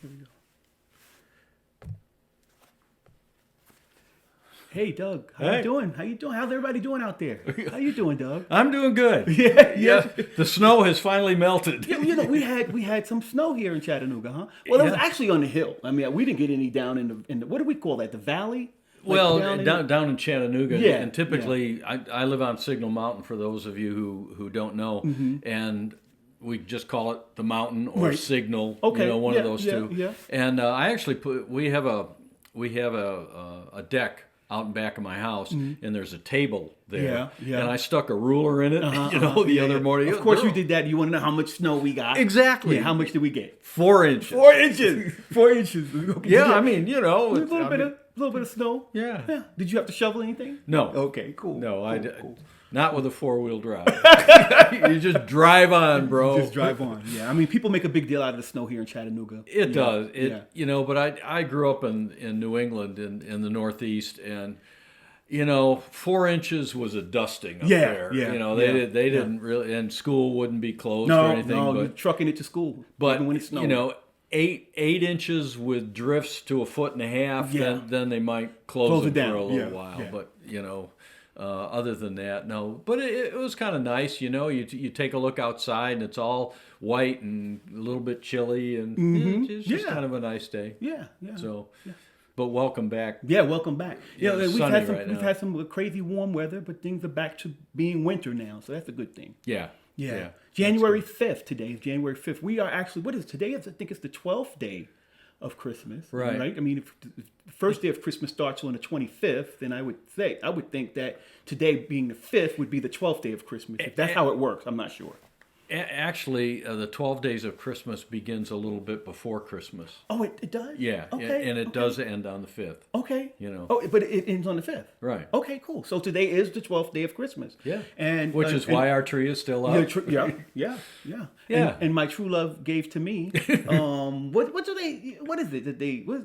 Here we go. Hey, Doug. How you doing? How you doing? How's everybody doing out there? How you doing, Doug? I'm doing good. Yeah. The snow has finally melted. Yeah, we had some snow here in Chattanooga, huh? Well, it was actually on the hill. I mean, we didn't get any down in the what do we call that? The valley? Well, down in Chattanooga, Yeah, and typically I live on Signal Mountain. For those of you who don't know, and we just call it the mountain or Signal. Okay. One of those two. Yeah. And I actually we have a deck out in back of my house, and there's a table there. Yeah. And I stuck a ruler in it, the other morning. Of course you did that. You want to know how much snow we got? Exactly. Yeah, how much did we get? 4 inches. 4 inches. 4 inches. Okay. Yeah, I mean, a little bit of snow. Yeah. Did you have to shovel anything? No. Okay, cool. No, Cool. Not with a 4-wheel drive. You just drive on, bro. Just drive on. Yeah, I mean, people make a big deal out of the snow here in Chattanooga. It does. But I grew up in New England in the Northeast, and 4 inches was a dusting up there. Yeah. They didn't really, and school wouldn't be closed or anything. No, but you're trucking it to school. But even when it snowed. 8 inches with drifts to 1.5 feet, then they might close it down for a little while. Yeah. But other than that, no. But it was kind of nice, You take a look outside and it's all white and a little bit chilly, and it's just kind of a nice day. Yeah. So, but welcome back. Yeah, welcome back. It's sunny right now. We've had some crazy warm weather, but things are back to being winter now, so that's a good thing. Yeah. January 5th. Today is January 5th. We are actually, what is it? Today? I think it's the 12th day of Christmas. Right. I mean, if the first day of Christmas starts on the 25th, then I would think that today being the 5th would be the 12th day of Christmas. If that's how it works, I'm not sure. Actually, the 12 days of Christmas begins a little bit before Christmas. Oh, it does? Yeah, Okay. and it does end on the 5th. Okay. You know. Oh, but it ends on the 5th. Right. Okay, cool. So today is the 12th day of Christmas. Yeah. And which is why our tree is still up. Yeah. Yeah. And my true love gave to me. What is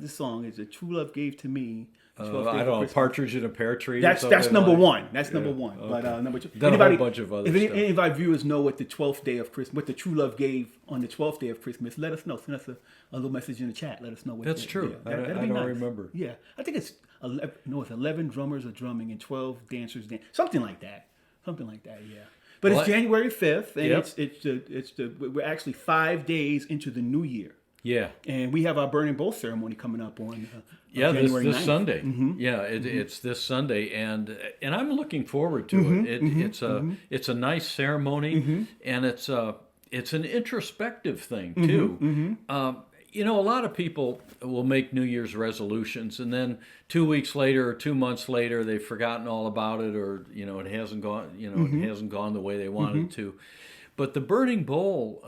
the song? Is it True Love Gave to Me? I don't know, Partridge in a Pear Tree. That's number one. That's number one. Okay. But number two. Then a whole bunch of other stuff. Any of our viewers know what the 12th day of Christmas, what the true love gave on the 12th day of Christmas, let us know. Send us a little message in the chat. Let us know what. That's true. Yeah, I don't remember. Yeah, I think it's 11 drummers are drumming and 12 dancers dance. Something like that. Yeah. But it's January 5th, and we're actually 5 days into the new year. Yeah. And we have our burning bowl ceremony coming up on January this 9th. Sunday. Yeah, it's this Sunday, and I'm looking forward to it. It's a nice ceremony, and it's an introspective thing too. A lot of people will make New Year's resolutions, and then 2 weeks later or 2 months later, they've forgotten all about it, or it hasn't gone. It hasn't gone the way they wanted it to. But the burning bowl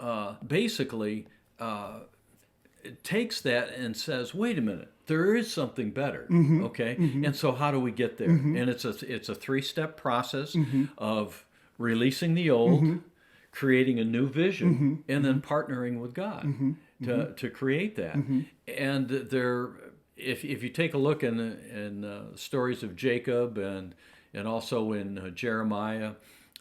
basically. It takes that and says, wait a minute, there is something better, okay? And so how do we get there? And it's a 3-step process of releasing the old, creating a new vision, and then partnering with God to create that. And if you take a look in stories of Jacob and also in Jeremiah,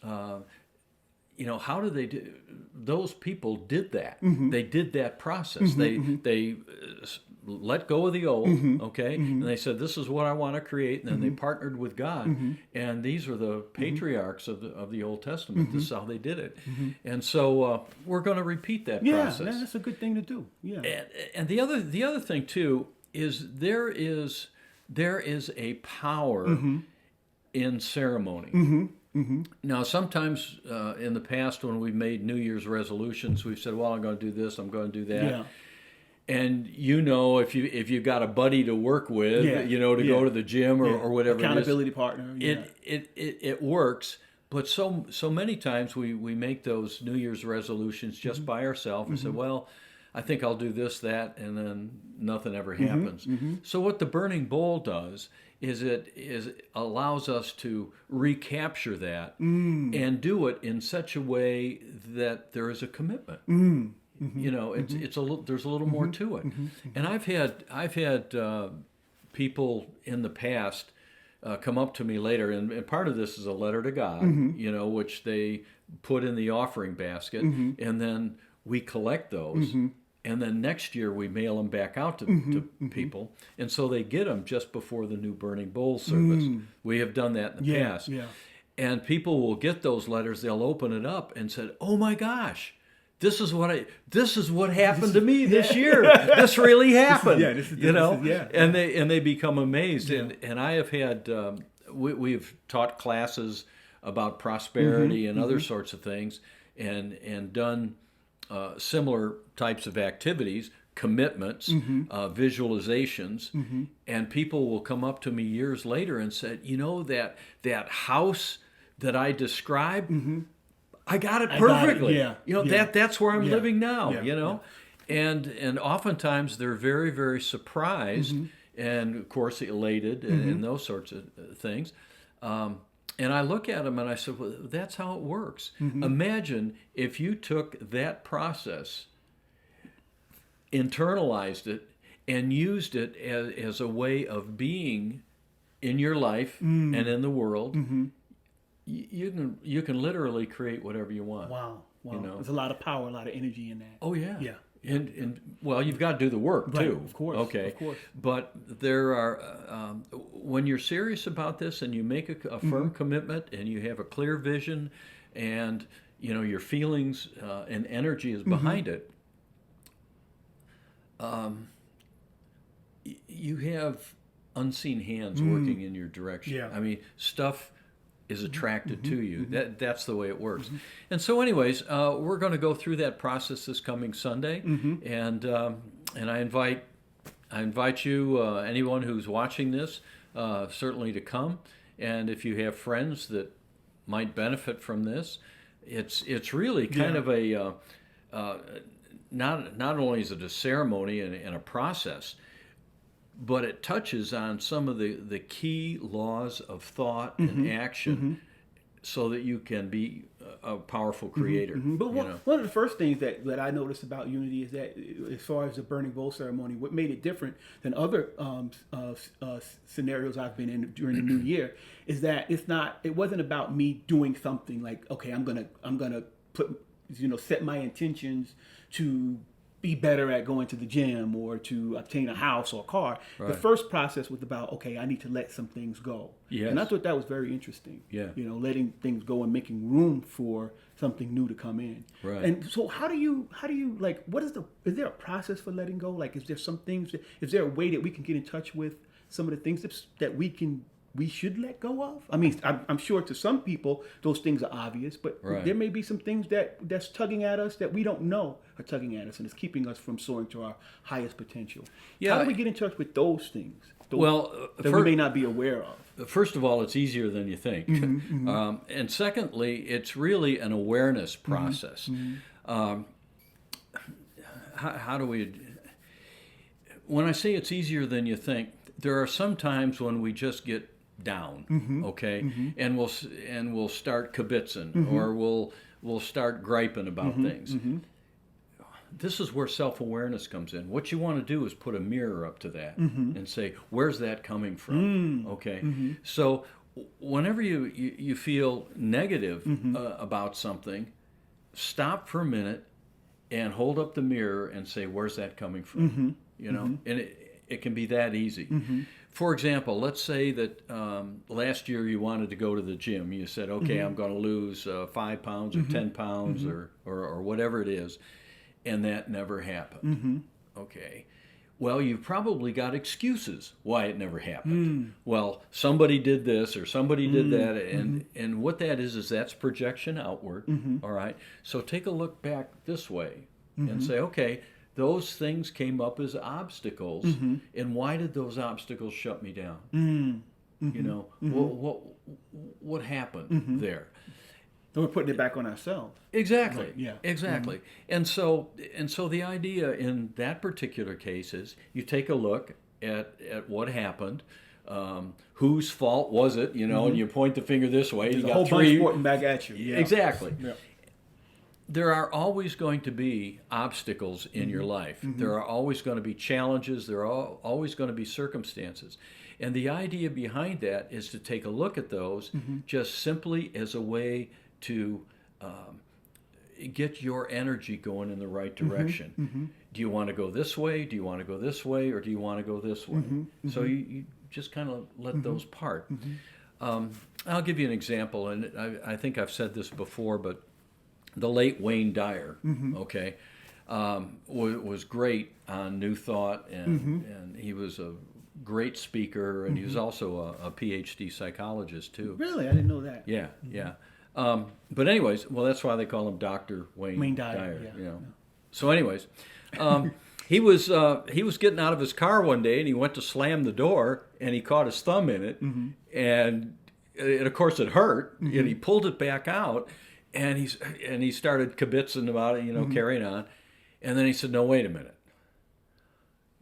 how do they do? Those people did that. They did that process. They let go of the old, okay, and they said, "This is what I want to create." And then they partnered with God, and these are the patriarchs of the Old Testament. This is how they did it, and so we're going to repeat that process. Yeah, that's a good thing to do. Yeah, and the other thing too is there is a power in ceremony. Now, sometimes in the past when we've made New Year's resolutions, we've said, well, I'm going to do this, I'm going to do that. Yeah. And if you've got a buddy to work with, to go to the gym or whatever accountability partner. Yeah. It works. But so many times we make those New Year's resolutions just by ourselves and say, well, I think I'll do this, that, and then nothing ever happens. So what the burning bowl does is it allows us to recapture that and do it in such a way that there is a commitment. There's a little more to it. And I've had people in the past come up to me later, and part of this is a letter to God, which they put in the offering basket, and then we collect those. and then next year we mail them back out to people, and so they get them just before the new Burning Bowl service. We have done that in the past. Yeah. And people will get those letters, they'll open it up and said, "Oh my gosh, this is what happened to me this year. This really happened." And they become amazed. Yeah. And I have had we've taught classes about prosperity and other sorts of things, and done similar types of activities, commitments, visualizations, and people will come up to me years later and said, that house that I described, I got it perfectly. That's where I'm living now. And oftentimes they're very, very surprised, and of course elated, and those sorts of things. And I look at them and I said, well, that's how it works. Imagine if you took that process, internalized it, and used it as a way of being in your life and in the world. You can literally create whatever you want. Wow. There's a lot of power, a lot of energy in that. Oh, yeah. Yeah. And well, you've got to do the work too. Of course. Okay. Of course. But there are when you're serious about this and you make a firm commitment and you have a clear vision, and your feelings and energy is behind it. You have unseen hands working in your direction. Yeah. I mean, stuff is attracted to you. That's the way it works. And so anyways, we're going to go through that process this coming Sunday, and I invite you, anyone who's watching this, certainly to come. And if you have friends that might benefit from this, it's really kind of a not only is it a ceremony and a process, but it touches on some of the key laws of thought and action, so that you can be a powerful creator. But one of the first things that I noticed about Unity is that, as far as the Burning Bowl ceremony, what made it different than other scenarios I've been in during the New Year is that it wasn't about me doing something like, okay, I'm gonna put set my intentions to be better at going to the gym or to obtain a house or a car. Right. The first process was about, okay, I need to let some things go. Yes. And I thought that was very interesting. Yeah. Letting things go and making room for something new to come in. Right. And so how do you like, is there a process for letting go? Like, is there a way that we can get in touch with some of the things that we should let go of? I mean, I'm sure to some people those things are obvious, but there may be some things that's tugging at us that we don't know are tugging at us, and it's keeping us from soaring to our highest potential. Yeah. How do we get in touch with those things? We may not be aware of. First of all, it's easier than you think, and secondly, it's really an awareness process. How do we? When I say it's easier than you think, there are some times when we just get down, okay, and we'll start kibitzing, or we'll start griping about things. This is where self-awareness comes in. What you want to do is put a mirror up to that and say, where's that coming from? Okay, so whenever you feel negative about something, stop for a minute and hold up the mirror and say, where's that coming from? And it can be that easy. For example, let's say that last year you wanted to go to the gym. You said, okay, I'm going to lose 5 pounds or 10 pounds or whatever it is, and that never happened. Okay. Well, you've probably got excuses why it never happened. Well, somebody did this or somebody did that, and what that is that's projection outward, all right? So take a look back this way and say, okay, those things came up as obstacles, and why did those obstacles shut me down? What happened there? So we're putting it back on ourselves. Exactly. Right. Yeah. Exactly. And so the idea in that particular case is you take a look at what happened. Whose fault was it? And you point the finger this way. There's you a got whole three. bunch pointing back at you. Yeah. Exactly. Yeah. There are always going to be obstacles in your life. There are always going to be challenges. There are always going to be circumstances. And the idea behind that is to take a look at those just simply as a way to get your energy going in the right direction. Do you want to go this way? Do you want to go this way? Or do you want to go this way? So you just kind of let those part. I'll give you an example, and I think I've said this before, but the late Wayne Dyer, okay, was great on New Thought, and he was a great speaker, and he was also a PhD psychologist too. Really? I didn't know that. Yeah, yeah. But anyways, well, that's why they call him Dr. Wayne Dyer. Yeah, you know. Yeah. So anyways, he was getting out of his car one day, and he went to slam the door, and he caught his thumb in it, and of course it hurt, and he pulled it back out, and he started kibitzing about it, you know, carrying on, and then he said, "No, wait a minute.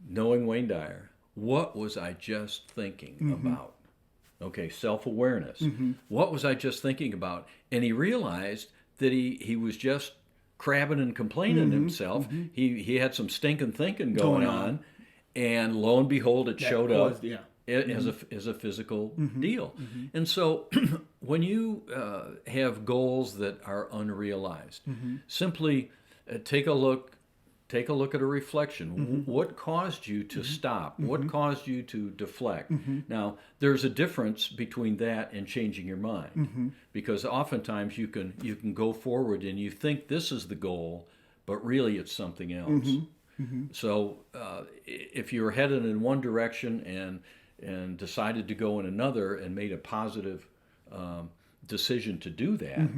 Knowing Wayne Dyer, what was I just thinking about?" Okay, self-awareness. What was I just thinking about? And he realized that he was just crabbing and complaining himself. He had some stinking thinking going on, and lo and behold, it showed up as a physical deal. And so when you have goals that are unrealized, simply take a look at a reflection. What caused you to stop? What caused you to deflect? Now, there's a difference between that and changing your mind, because oftentimes you can go forward and you think this is the goal, but really it's something else. So if you're headed in one direction and decided to go in another and made a positive decision to do that,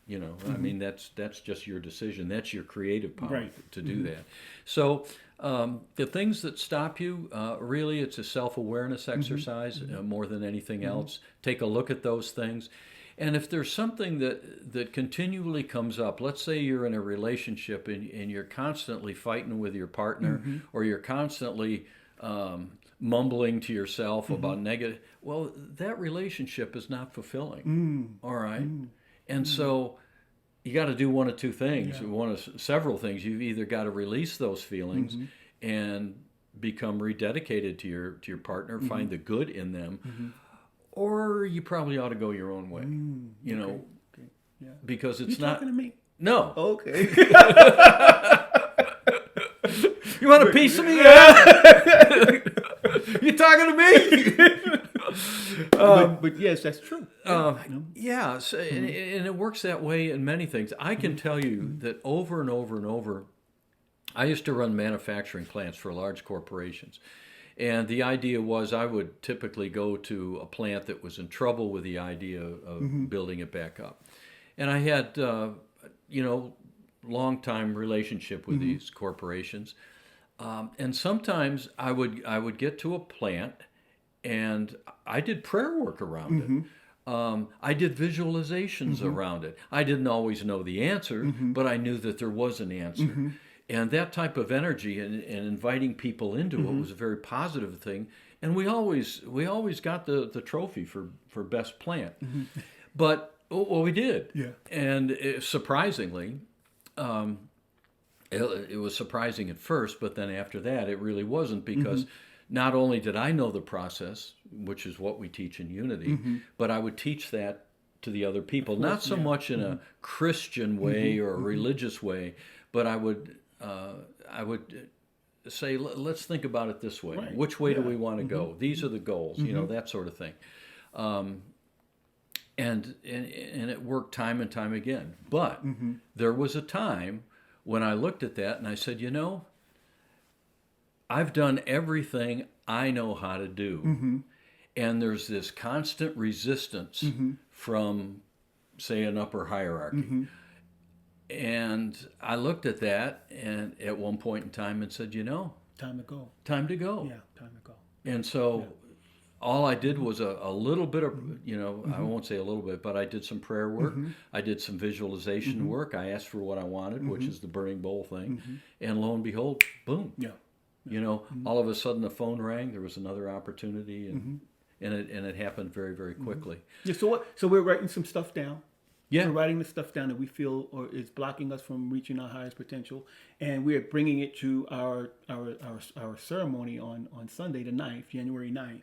you know, I mean, that's just your decision. That's your creative power to do that. So the things that stop you, really, it's a self-awareness exercise more than anything else. Take a look at those things. And if there's something that continually comes up, let's say you're in a relationship and you're constantly fighting with your partner, or you're constantly mumbling to yourself about negative, well, that relationship is not fulfilling. All right? And so you got to do one of two things, one of several things. You've either got to release those feelings and become rededicated to your partner, find the good in them, or you probably ought to go your own way. You know, because it's not. Talking to me? No. Okay. You want a piece of me? You talking to me? But yes, that's true. Yeah, so, and it works that way in many things. I can tell you that over and over and over, I used to run manufacturing plants for large corporations. And the idea was I would typically go to a plant that was in trouble with the idea of building it back up. And I had, long-time relationship with these corporations. And sometimes I would get to a plant, and I did prayer work around it. I did visualizations around it. I didn't always know the answer, but I knew that there was an answer. And that type of energy and inviting people into it was a very positive thing. And we always got the trophy for best plant. But well, we did. Yeah. And surprisingly, it was surprising at first, but then after that, it really wasn't, because not only did I know the process, which is what we teach in Unity, but I would teach that to the other people, not so much in a Christian way or a religious way, but I would say, let's think about it this way. Right. Which way do we want to go? These are the goals, that sort of thing. And it worked time and time again. But there was a time when I looked at that and I said, I've done everything I know how to do. And there's this constant resistance from, say, an upper hierarchy. And I looked at that and at one point in time and said, time to go. Time to go. Yeah, time to go. And so all I did was a little bit of, I won't say a little bit, but I did some prayer work. I did some visualization work. I asked for what I wanted, which is the burning bowl thing. And lo and behold, boom. Yeah. All of a sudden the phone rang. There was another opportunity, and it happened very, very quickly. Yeah. So we're writing some stuff down. Yeah. We're writing the stuff down that we feel or is blocking us from reaching our highest potential, and we're bringing it to our ceremony on Sunday the 9th, January 9th.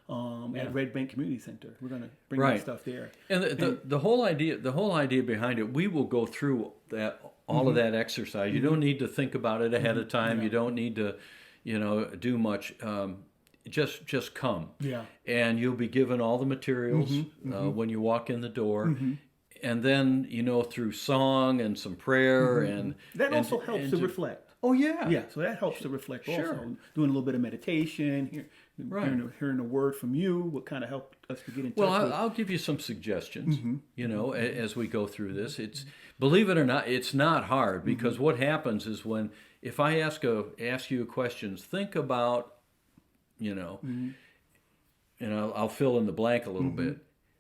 at Red Bank Community Center. We're going to bring Right. that stuff there. And the whole idea behind it, we will go through that all of that exercise. You don't need to think about it ahead of time. You don't need to, do much. Just come. Yeah. And you'll be given all the materials when you walk in the door. And then, through song and some prayer and that also helps to reflect. Oh yeah. Yeah, so that helps to reflect also. Doing a little bit of meditation, hearing a word from you, what kind of helped us to get in touch with. I'll give you some suggestions, as we go through this. Believe it or not, it's not hard, because what happens is if I ask you questions, think about, and I'll fill in the blank a little bit.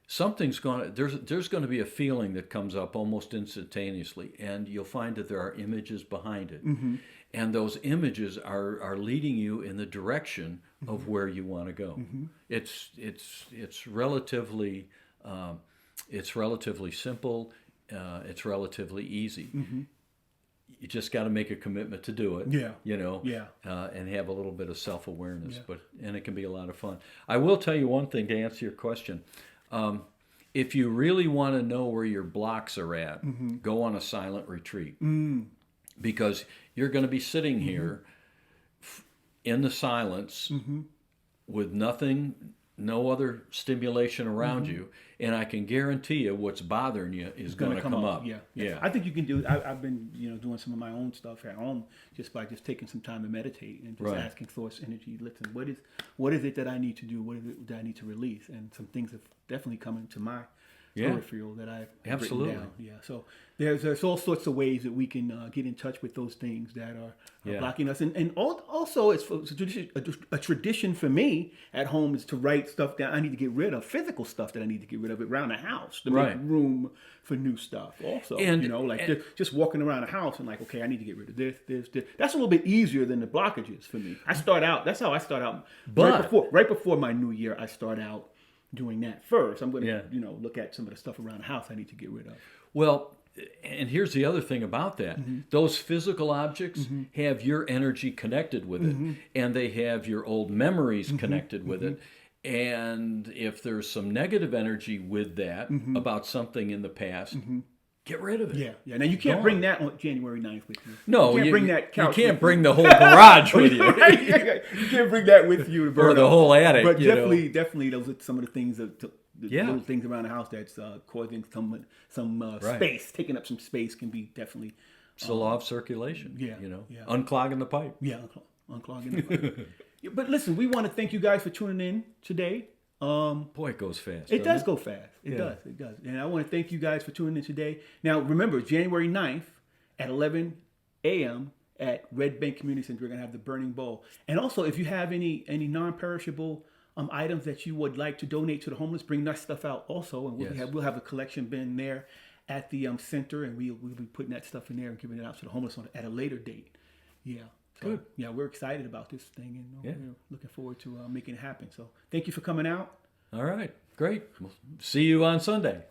There's going to be a feeling that comes up almost instantaneously, and you'll find that there are images behind it, and those images are leading you in the direction of where you want to go. It's relatively simple. It's relatively easy. You just got to make a commitment to do it. And have a little bit of self-awareness. And it can be a lot of fun. I will tell you one thing to answer your question. If you really want to know where your blocks are at, go on a silent retreat, because you're going to be sitting here in the silence with nothing, no other stimulation around you, and I can guarantee you what's bothering you is going to come up. Yeah. I think you can do. I've been doing some of my own stuff at home just by taking some time to meditate and just asking thoughts, energy. Listen, what is it that I need to do? What is it that I need to release? And some things have definitely come into my peripheral that I've written down. Yeah. So there's all sorts of ways that we can get in touch with those things that are blocking us. And also it's a tradition for me at home is to write stuff down I need to get rid of, physical stuff that I need to get rid of around the house to make room for new stuff. Also, just walking around the house and okay, I need to get rid of this. That's a little bit easier than the blockages for me. That's how I start out. But right before my new year, I start out doing that first. I'm going to look at some of the stuff around the house I need to get rid of. Well, and here's the other thing about that. Those physical objects have your energy connected with it, and they have your old memories connected with it. And if there's some negative energy with that about something in the past, get rid of it. Yeah. Now you can't bring that on January 9th with you. No, you can't bring that couch. You can't bring the whole garage with you. You can't bring that with you to burn or the whole attic. But definitely, those are some of the things little things around the house that's causing some space, taking up some space can be definitely. It's the law of circulation. Unclogging the pipe. Yeah, unclogging the pipe. But listen, we want to thank you guys for tuning in today. Boy, it goes fast. It does go fast. It does. And I want to thank you guys for tuning in today. Now, remember, January 9th at 11 a.m. at Red Bank Community Center, we're going to have the Burning Bowl. And also, if you have any non-perishable items that you would like to donate to the homeless, bring that stuff out also. And we'll have a collection bin there at the center, and we'll be putting that stuff in there and giving it out to the homeless at a later date. Yeah. So, good. Yeah, we're excited about this thing, and we're looking forward to making it happen. So thank you for coming out. All right. Great. We'll see you on Sunday.